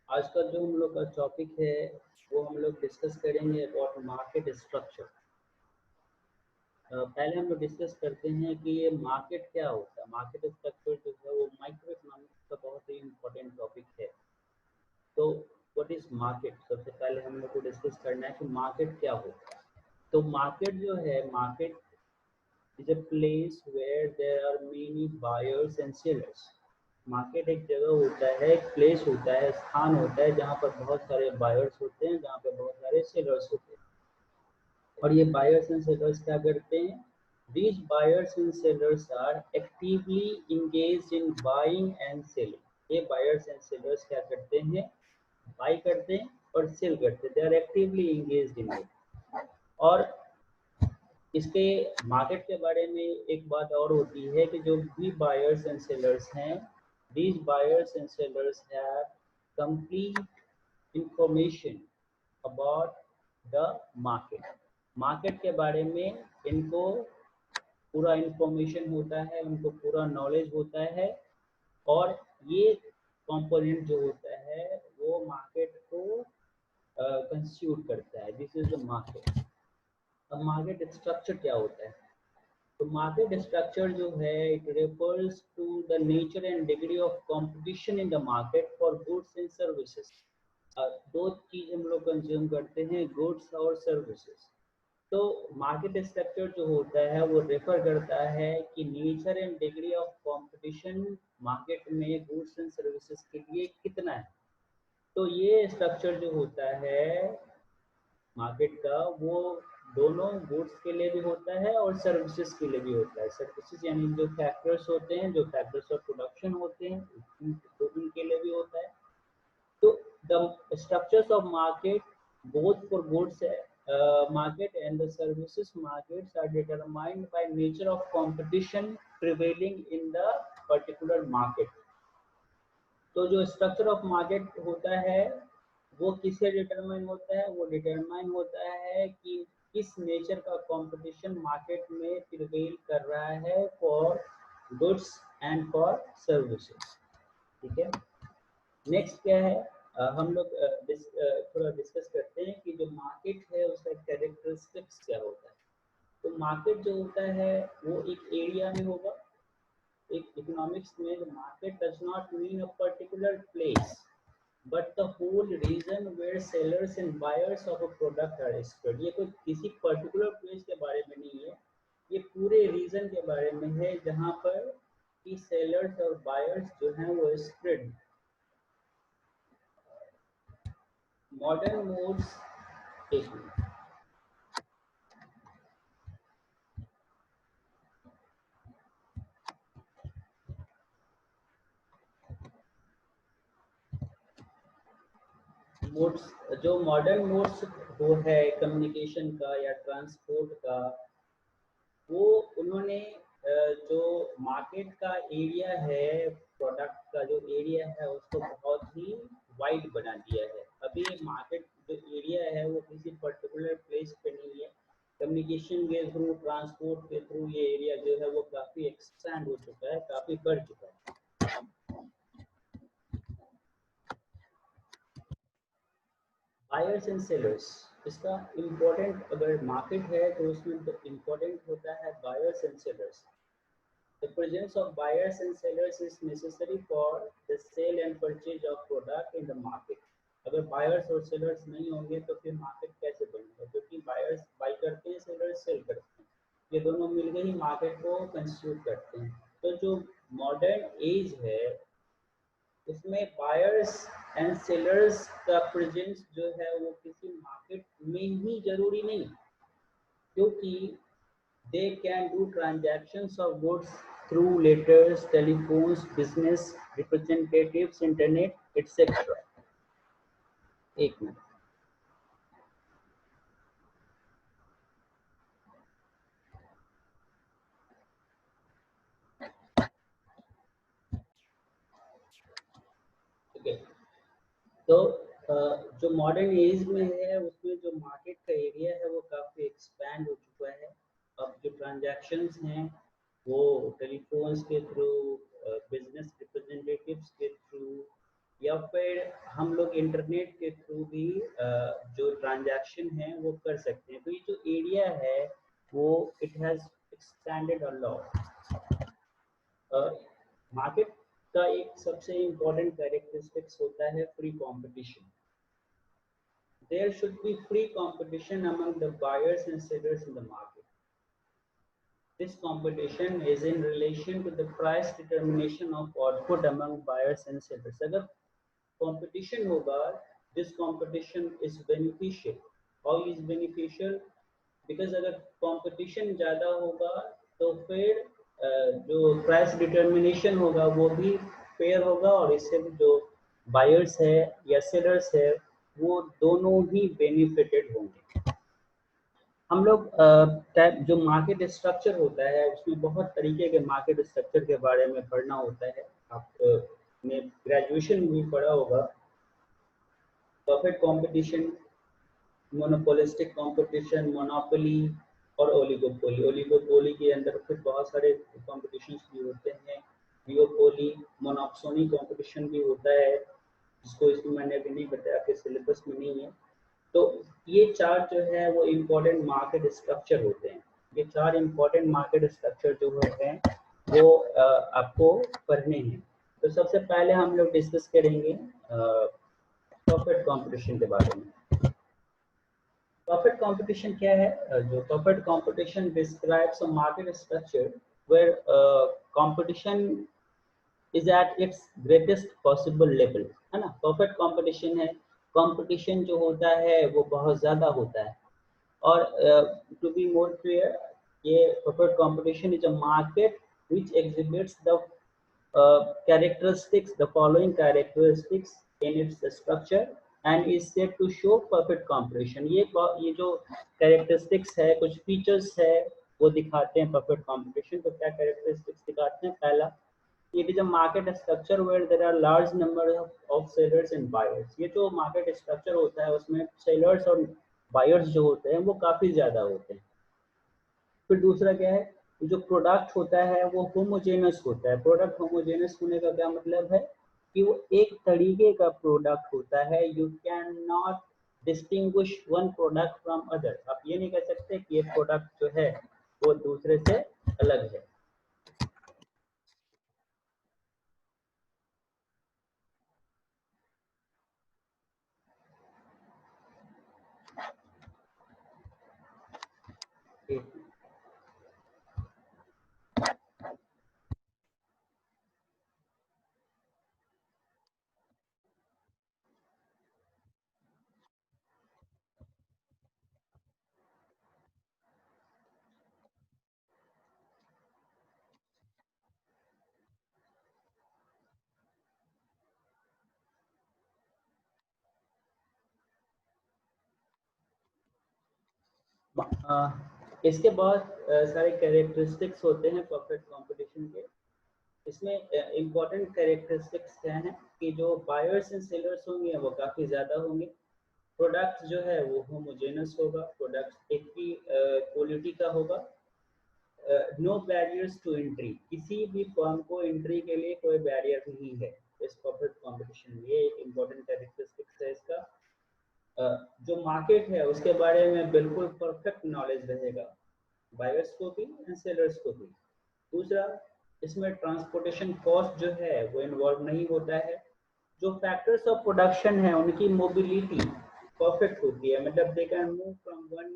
आज का जो हम लोग का टॉपिक है वो हम लोग डिस्कस करेंगे अबाउट मार्केट स्ट्रक्चर। पहले हम लोग डिस्कस करते हैं कि ये मार्केट क्या होता है। मार्केट स्ट्रक्चर जो है वो माइक्रो इकोनॉमिक्स का बहुत ही इम्पोर्टेंट टॉपिक है। तो व्हाट इज मार्केट, सबसे पहले हम लोग को डिस्कस करना है कि मार्केट क्या होता है। तो मार्केट जो है, market is a place where there are many buyers and sellers। Market एक जगह होता है, एक प्लेस होता है, स्थान होता है जहाँ पर बहुत सारे बायर्स होते हैं, जहाँ पर बहुत सारे सेलर्स होते हैं। और ये बायर्स एंड सेलर्स क्या करते हैं? These buyers and sellers are actively engaged in buying and selling। ये buyers and sellers क्या करते हैं? बाई करते हैं और सेल करते हैं। They are actively engaged in it। और इसके मार्केट के बारे में एक बात और होती है कि जो भी बायर्स एंड सेलर्स हैं, these buyers and sellers have complete information about the market। Market के बारे में इनको पूरा इंफॉर्मेशन होता है, उनको पूरा नॉलेज होता है। और ये कंपोनेंट जो होता है वो मार्केट को कंस्टिट्यूट करता है। This is the market. अब मार्केट स्ट्रक्चर क्या होता है? तो मार्केट स्ट्रक्चर जो है, it refers to the nature and degree of competition in the market for goods and services. दो चीज हम लोग कंज्यूम करते हैं, गुड्स और सर्विसेज। तो मार्केट स्ट्रक्चर जो होता है वो रेफर करता है कि nature and degree of competition market में गुड्स एंड सर्विसेज के लिए कितना है। तो ये स्ट्रक्चर जो होता है मार्केट का, वो दोनों गुड्स के लिए भी होता है और सर्विसेज के लिए भी होता है। सर्विसेज यानी जो फैक्टर्स होते हैं, जो फैक्टर्स ऑफ प्रोडक्शन होते हैं, तो उनके लिए भी होता है। तो the structures of market both for goods market and the services markets are determined by nature of competition prevailing in the particular market। तो जो स्ट्रक्चर ऑफ मार्केट होता है वो किससे डिटरमाइन होता है? वो डिटरमाइन होता है कि किस नेचर का कंपटीशन मार्केट में प्रिवेल कर रहा है for goods and for services. ठीक है। नेक्स्ट क्या है? हम लोग थोड़ा डिस्कस करते हैं कि जो मार्केट है उसका कैरेक्टरिस्टिक्स क्या होता है। तो मार्केट जो होता है वो एक एरिया में होगा। एक इकोनॉमिक्स में the market does not mean a particular place but the whole region where sellers and buyers of a product are spread। ये कोई किसी पर्टिकुलर प्लेस के बारे में नहीं है, ये पूरे रीजन के बारे में है जहाँ पर कि सेलर्स और बायर्स जो हैं वो स्प्रेड। मॉडर्न मोड्स, एक मिनट। मोड्स, जो मॉडर्न मोड्स वो है कम्युनिकेशन का या ट्रांसपोर्ट का, वो उन्होंने जो मार्केट का एरिया है, प्रोडक्ट का जो एरिया है उसको बहुत ही वाइड बना दिया है। अभी मार्केट जो एरिया है वो किसी पर्टिकुलर प्लेस पे नहीं है। कम्युनिकेशन के थ्रू, ट्रांसपोर्ट के थ्रू ये एरिया जो है वो काफ़ी एक्सपैंड हो चुका है, काफ़ी बढ़ चुका है। बायर्स एंड सेलर्स, इसका इम्पोर्टेंट अगर मार्केट है तो उसमें तो इम्पोर्टेंट होता है buyers and sellers. The presence of buyers and sellers is necessary for the sale and purchase of product in the market। अगर बायर्स और सेलर्स नहीं होंगे तो फिर मार्केट कैसे बनेगा? क्योंकि बायर्स बाई करते हैं, सेलर्स सेल करते हैं, ये दोनों मिलकर ही मार्केट को कंस्टिट्यूट करते हैं। तो जो मॉडर्न एज है उसमें बायर्स एंड सेलर्स का प्रेजेंस जो है वो किसी मार्केट में ही जरूरी नहीं, क्योंकि they can do transactions of goods through letters, telephones, business representatives, internet, etc। एक मिनट। ठीक है। तो जो मॉडर्न एज में है उसमें जो मार्केट का एरिया है वो काफ़ी एक्सपैंड हो चुका है। अब जो ट्रांजैक्शंस हैं वो टेलीफोन्स के थ्रू, बिजनेस रिप्रेजेंटेटिव्स के थ्रू या फिर हम लोग इंटरनेट के थ्रू भी जो ट्रांजैक्शन है वो कर सकते हैं। तो ये जो एरिया है वो it has expanded a lot. Market का एक सबसे इम्पोर्टेंट कैरेक्टरिस्टिक्स होता है free competition. There should be free competition among the buyers and sellers in the market. This competition is in relation to the price determination of output among buyers and sellers. अगर competition होगा, this competition is beneficial. How is beneficial? Because अगर competition ज़्यादा होगा तो फिर जो price determination होगा वो भी fair होगा, और इससे जो buyers है या sellers है वो दोनों ही benefited होंगे। हम लोग जो मार्केट स्ट्रक्चर होता है उसमें बहुत तरीके के मार्केट स्ट्रक्चर के बारे में पढ़ना होता है। आपने ग्रेजुएशन में भी पढ़ा होगा। Profit competition, monopolistic competition, monopoly और ओलिगोपोली। ओलिगोपोली के अंदर फिर बहुत सारे कॉम्पिटिशन्स भी होते हैं। डिओपोली, मोनोप्सोनी कंपटीशन भी होता है, जिसको इसमें मैंने अभी नहीं बताया कि सिलेबस में नहीं है। तो ये चार जो है वो इम्पोर्टेंट मार्केट स्ट्रक्चर होते हैं। ये चार इम्पोर्टेंट मार्केट स्ट्रक्चर जो होते हैं वो आपको पढ़ने हैं। तो सबसे पहले हम लोग डिस्कस करेंगे प्रॉफिट कंपटीशन के बारे में। प्रॉफिट कंपटीशन क्या है? जो profit competition describes a market structure where competition is at its greatest possible level, है ना। परफेक्ट कंपटीशन है, कंपटीशन जो होता है वो बहुत ज़्यादा होता है। और टू बी मोर क्लियर, ये perfect competition is a market which exhibits the characteristics, the following characteristics in its structure and is said to show perfect competition। ये जो characteristics है, कुछ features है वो दिखाते हैं perfect competition। तो क्या characteristics दिखाते हैं? पहला, it is a market structure where there are large number of sellers and buyers। ये जो market structure होता है उसमें sellers और buyers जो होते हैं वो काफ़ी ज़्यादा होते हैं। फिर दूसरा क्या है, जो प्रोडक्ट होता है वो होमोजेनस होता है। प्रोडक्ट होमोजेनस होने का क्या मतलब है कि वो एक तरीके का प्रोडक्ट होता है। You can not distinguish one product from other. आप ये नहीं कह सकते कि ये प्रोडक्ट जो है वो दूसरे से अलग है। इसके बाद सारे कैरेक्टरिस्टिक्स होते हैं परफेक्ट कंपटीशन के। इसमें इम्पोर्टेंट कैरेक्टरिस्टिक्स क्या हैं कि जो बायर्स एंड सेलर्स होंगे वो काफ़ी ज़्यादा होंगे। प्रोडक्ट जो है वो होमोजेनस होगा, प्रोडक्ट एक ही क्वालिटी का होगा। नो बैरियर्स टू एंट्री, किसी भी फर्म को एंट्री के लिए कोई बैरियर नहीं है इस परफेक्ट कंपटीशन में। ये एक इम्पोर्टेंट कैरेक्टरिस्टिक्स है इसका। जो मार्केट है उसके बारे में बिल्कुल परफेक्ट नॉलेज रहेगा, बायर्स को भी एंड सेलर्स को भी। दूसरा, इसमें ट्रांसपोर्टेशन कॉस्ट जो है वो इन्वॉल्व नहीं होता है। जो फैक्टर्स ऑफ प्रोडक्शन है उनकी मोबिलिटी परफेक्ट होती है, मतलब they can move from one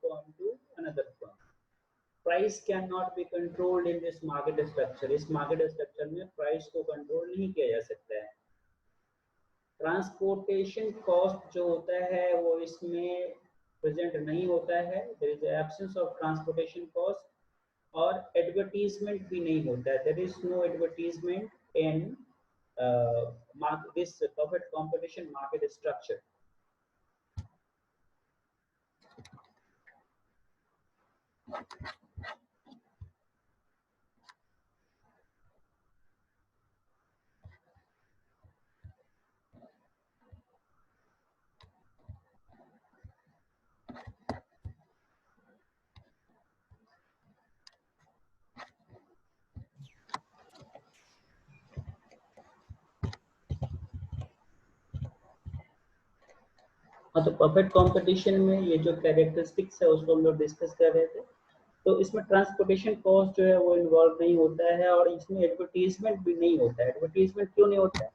firm to another firm. Price can not be controlled in this market structure. इस मार्केट स्ट्रक्चर में प्राइस को कंट्रोल नहीं किया जा सकता है। ट्रांसपोर्टेशन कॉस्ट जो होता है वो इसमें प्रेजेंट नहीं होता है। There is absence of transportation cost. और एडवर्टीजमेंट भी नहीं होता है। There is no advertisement in this perfect competition market structure. हाँ, तो परफेक्ट कंपटीशन में ये जो कैरेक्टरिस्टिक्स है उसको हम लोग डिस्कस कर रहे थे। तो इसमें ट्रांसपोर्टेशन कॉस्ट जो है वो इन्वॉल्व नहीं होता है, और इसमें एडवर्टीजमेंट भी नहीं होता है। एडवर्टीजमेंट क्यों नहीं होता है?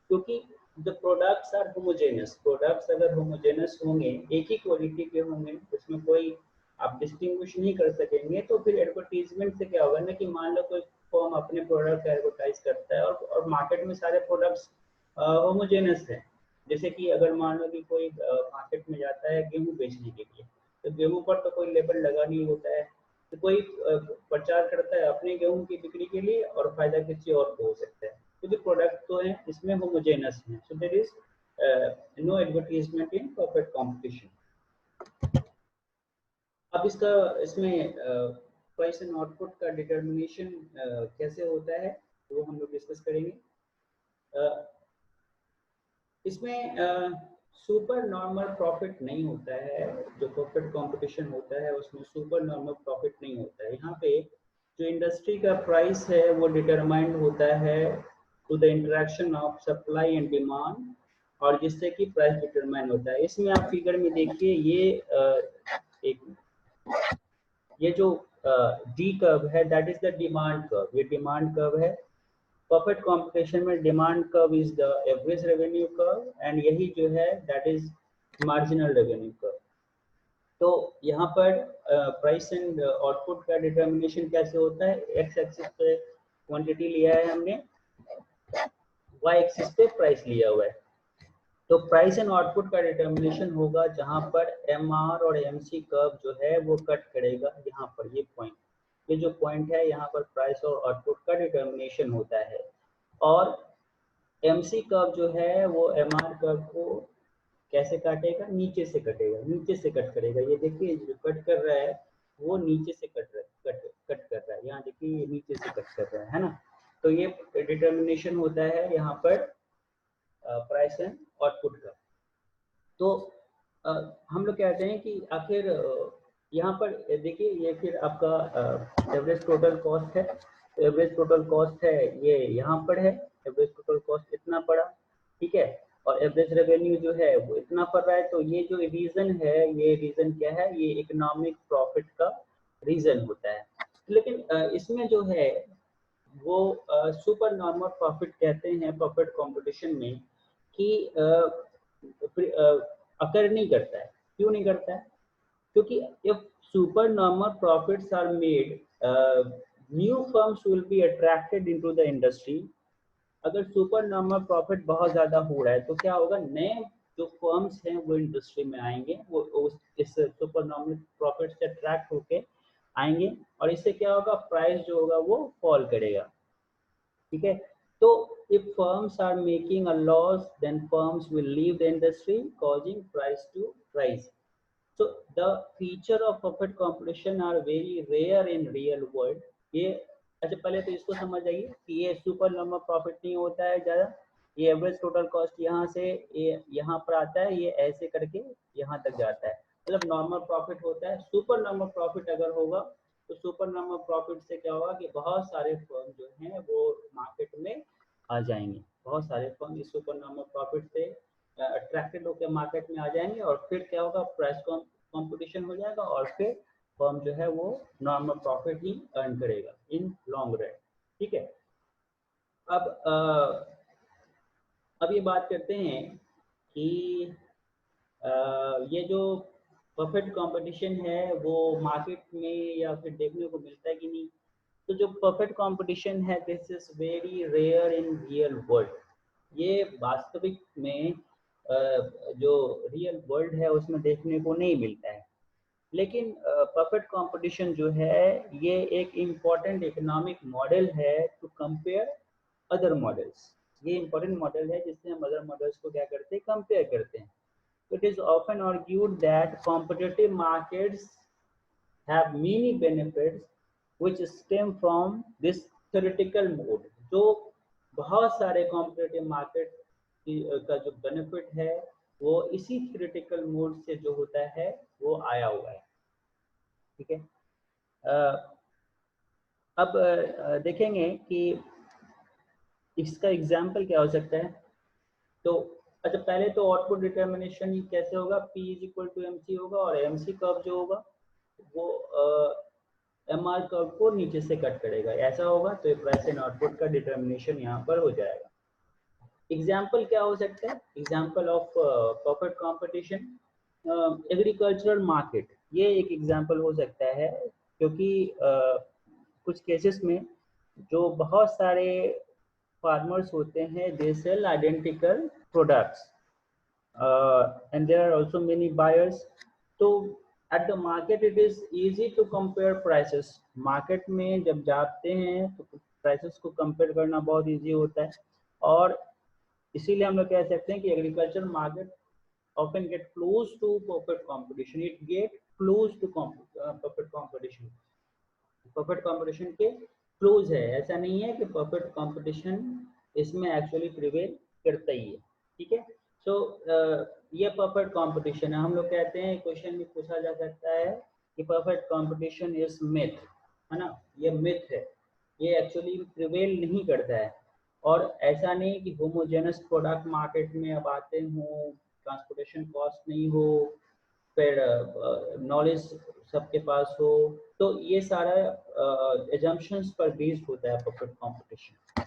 क्योंकि the products are homogeneous. Products अगर होमोजेनस होंगे, एक ही क्वालिटी के होंगे, उसमें कोई आप डिस्टिंग्विश नहीं कर सकेंगे, तो फिर एडवर्टीजमेंट से क्या होगा ना कि मान लो कोई फर्म अपने प्रोडक्ट का एडवर्टाइज करता है और मार्केट में सारे प्रोडक्ट्स होमोजेनस है। जैसे कि अगर मान लो कि कोई मार्केट में जाता है गेहूं बेचने के लिए, तो गेहूं पर तो कोई लेबल लगा नहीं होता है, तो कोई प्रचार करता है अपने गेहूं की बिक्री के लिए और फायदा किसी और को हो सकता है, क्योंकि प्रोडक्ट तो है इसमें होमोजेनस है। So there is no advertisement in perfect competition. अब इसका इसमें प्राइस एंड आउटपुट का डिटर्मिनेशन कैसे होता है वो हम लोग डिस्कस करेंगे। इसमें सुपर नॉर्मल प्रॉफिट नहीं होता है। जो परफेक्ट कंपटीशन होता है उसमें सुपर नॉर्मल प्रॉफिट नहीं होता है। यहाँ पे जो इंडस्ट्री का प्राइस है वो डिटरमाइंड होता है to the interaction of supply and demand, और जिससे कि प्राइस डिटरमाइन होता है। इसमें आप फिगर में देखिए एक ये जो डी कर्व है that is the demand curve. ये डिमांड कर्व है। परफेक्ट कंपटीशन में demand curve is the average revenue curve, and यही जो है that is marginal revenue curve. तो यहाँ पर प्राइस एंड आउटपुट का डिटर्मिनेशन कैसे होता है? एक्स एक्सिस पे क्वांटिटी लिया है हमने, वाई एक्सिस पे प्राइस लिया हुआ है। तो प्राइस एंड आउटपुट का डिटर्मिनेशन होगा जहां पर एम आर और एम सी कर्व जो है वो कट करेगा। यहाँ पर ये पॉइंट, ये जो पॉइंट है यहाँ पर प्राइस और आउटपुट का डिटर्मिनेशन होता है। और एम सी कर्व जो है वो एम आर कर्व को कैसे काटेगा? नीचे से कटेगा, नीचे से कट करेगा। ये देखिए जो कट कर रहा है वो नीचे से कट रहा है, कट कर रहा है। यहाँ देखिए ये नीचे से कट कर रहा है ना। तो ये डिटर्मिनेशन होता है यहाँ पर प्राइस एंड आउटपुट का। तो अ, हम लोग कहते हैं कि आखिर यहाँ पर देखिए ये फिर आपका एवरेज टोटल कॉस्ट है। तो एवरेज टोटल कॉस्ट है ये यहाँ पर है। एवरेज टोटल कॉस्ट इतना पड़ा, ठीक है, और एवरेज रेवेन्यू जो है वो इतना पड़ रहा है। तो ये जो रीजन है, ये रीजन क्या है? ये इकोनॉमिक प्रॉफिट का रीजन होता है। लेकिन इसमें जो है वो सुपर नॉर्मल प्रॉफिट कहते हैं परफेक्ट कंपटीशन में कि अकर नहीं करता है। क्यों नहीं करता है? क्योंकि if super normal profits are made, new firms will be attracted into the industry. अगर सुपर नॉर्मल प्रॉफिट बहुत ज़्यादा हो रहा है तो क्या होगा? नए जो फर्म्स हैं वो इंडस्ट्री में आएंगे, वो इस सुपर नॉर्मल प्रॉफिट से अट्रैक्ट होके आएंगे, और इससे क्या होगा? प्राइस जो होगा वो फॉल करेगा, ठीक है। तो if firms are making a loss, then firms will leave the industry, causing price to rise. So the feature of perfect competition are very rare in real world. ये अच्छा, पहले तो इसको समझ जाइए कि ये सुपर नॉर्मल प्रॉफिट नहीं होता है ज़्यादा। ये एवरेज टोटल कॉस्ट यहाँ से ये यहाँ पर आता है, ये ऐसे करके यहाँ तक जाता है, मतलब नॉर्मल प्रॉफिट होता है। सुपर नॉर्मल प्रॉफिट अगर होगा तो सुपर नॉर्मल प्रॉफिट से क्या होगा कि बहुत सारे फर्म जो हैं वो मार्केट में आ जाएंगे। बहुत सारे फर्म इस सुपर नॉर्मल प्रॉफिट से अट्रैक्टेड होकर मार्केट में आ जाएंगे, और फिर क्या होगा? प्राइस कंपटीशन हो जाएगा, और फिर फर्म जो है वो नॉर्मल प्रॉफिट ही अर्न करेगा इन लॉन्ग रन, ठीक है। अब अब ये बात करते हैं कि ये जो परफेक्ट कंपटीशन है वो मार्केट में या फिर देखने को मिलता है कि नहीं? तो जो परफेक्ट कंपटीशन है this is very rare in real world. ये वास्तविक में जो रियल वर्ल्ड है उसमें देखने को नहीं मिलता है। लेकिन परफेक्ट कंपटीशन जो है ये एक इम्पॉर्टेंट इकोनॉमिक मॉडल है टू कंपेयर अदर मॉडल्स। ये इम्पॉर्टेंट मॉडल है जिससे हम अदर मॉडल्स को क्या करते हैं? कंपेयर करते हैं। It is often argued that competitive markets have many benefits which stem from this theoretical mode। जो बहुत सारे competitive market का जो बेनिफिट है वो इसी theoretical mode से जो होता है वो आया हुआ है, ठीक है। अब देखेंगे कि इसका एग्जाम्पल क्या हो सकता है। तो अच्छा, पहले तो आउटपुट डिटर्मिनेशन कैसे होगा, P is equal to M C होगा, और एम सी कर्व जो होगा वो एम आर कर्व को नीचे से कट करेगा, ऐसा होगा। तो प्राइस एंड आउटपुट का डिटर्मिनेशन यहाँ पर हो जाएगा। एग्जाम्पल क्या हो सकता है, example of perfect competition, agricultural market, ये एक एग्जाम्पल हो सकता है, क्योंकि कुछ केसेस में जो बहुत सारे फार्मर्स होते हैं, they sell identical products and there are also many buyers. तो at the market it is easy to compare prices. Market में जब जाते हैं तो प्राइसेस को कंपेयर करना बहुत इजी होता है, और इसीलिए हम लोग कह सकते हैं कि agriculture market often get close to perfect competition. It get close to perfect competition. Perfect competition के क्लोज है, ऐसा नहीं है कि परफेक्ट कंपटीशन इसमें एक्चुअली प्रिवेल करता ही है। ठीक है, सो ये परफेक्ट कंपटीशन है। हम लोग कहते हैं, क्वेश्चन में पूछा जा सकता है कि परफेक्ट कंपटीशन इज मिथ, है ना, ये मिथ है, ये एक्चुअली प्रिवेल नहीं करता है। और ऐसा नहीं कि होमोजेनस प्रोडक्ट मार्केट में अब आते हो, ट्रांसपोर्टेशन कॉस्ट नहीं हो, फिर नॉलेज सबके पास हो, तो ये सारा एजम्पशंस पर बेस्ड होता है परफेक्ट कंपटीशन।